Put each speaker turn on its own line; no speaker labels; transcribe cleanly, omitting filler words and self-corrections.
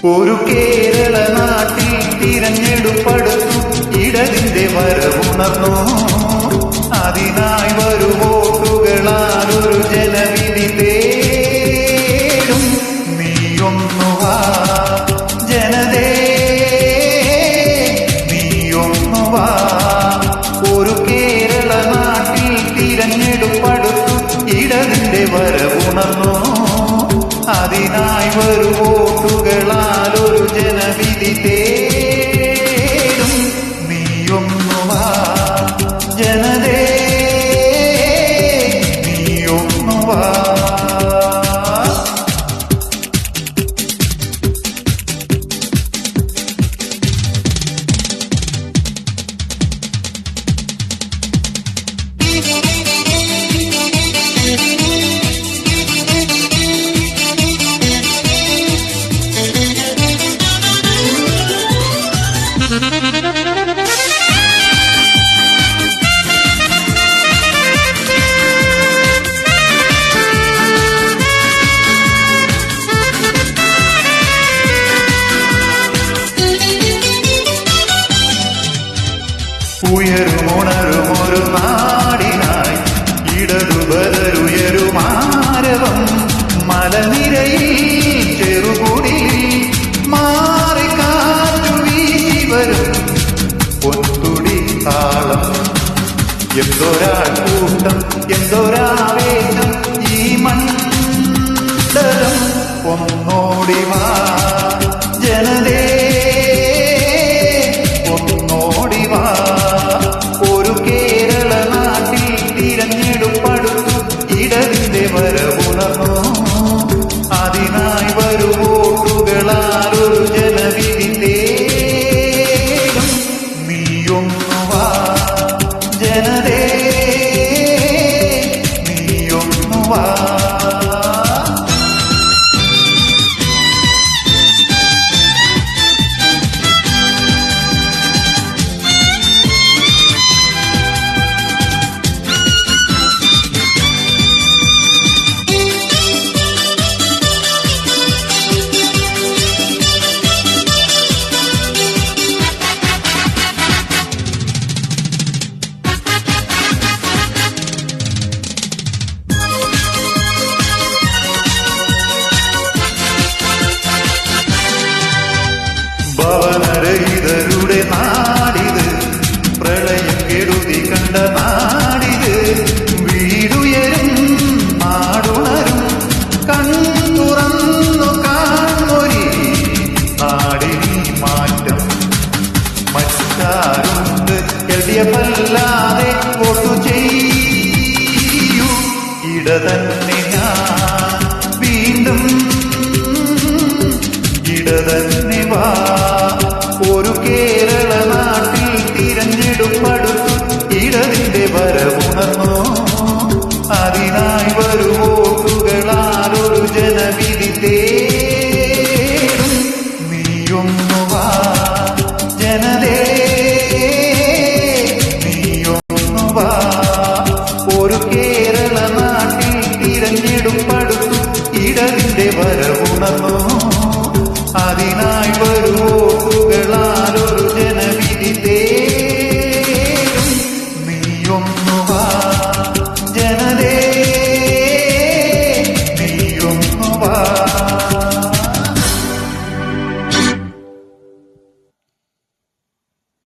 ഒരു കേരള നാട്ടിൽ തിരഞ്ഞെടുപ്പെടുത്തു ഇടതിന്റെ വരവുണർന്നു. അതിനായി വരും വോട്ടുകളാൽ ഒരു ജനവിധി തേടും. നീയൊന്നു വാ ജനതേ, നീയൊന്നു വാ. ഒരു കേരള നാട്ടിൽ തിരഞ്ഞെടുപ്പെടുത്തു ഇടതിന്റെ വരവുണർന്നു. അതിനായി വരും വോട്ടുകളാൽ ഒരു ജനവിധി തേടും. നീയൊന്നു വാ ജനതേ, നീയൊന്നു വാ. ഉയരുമുണരുമൊരു നാടിനായി ഇടതുബലരുയരുമാരവം. മലനിരയിൽ ചെറുകുടി മാറി കാറ്റു വീശി വരും പൊന്തുടി താളം. എന്തൊരാൾക്കൂട്ടം, എന്തൊരാവേശം ഈ മണ്ഡലം. ഒന്നോടി വാ ജനതേ, ഒന്നോടി വാ. ഒരു കേരള നാട്ടിൽ തിരഞ്ഞെടുപ്പെടുത്തു ഇടതിന്റെ വരവുണർന്നു. അതിനായി വരും വോട്ടുകളാൽ ഒരു ജനവിധി തേടും. നീയൊന്നു വാ ജനതേ, നീയൊന്നു വാ. ഭവനരഹിതരുടെ നാടിത്, പ്രളയം കെടുതി കണ്ട നാടിത്. വീടുയരും നാടുണരും കൺതുറന്നു കാണൊരി നാടിനി മാറ്റം. മറ്റാരുണ്ട് എഴുതിയല്ലാതെ വോട്ടു ചെയ്യൂ ഇടതന്നെ ഞാൻ വീണ്ടും, ഇടതന്നെ വാ. ഒരു കേരള നാട്ടിൽ തിരഞ്ഞെടുപ്പെടുത്തു ഇടതിന്റെ വരവുണർന്നു. അതിനായി വരും വോട്ടുകളാൽ ഒരു ജനവിധി തേടും. നീയൊന്നു വാ ജനതേ, നീയൊന്നു വാ. ഒരു കേരള നാട്ടിൽ തിരഞ്ഞെടുപ്പെടുത്തു ഇടതിന്റെ വരവുണർന്നു.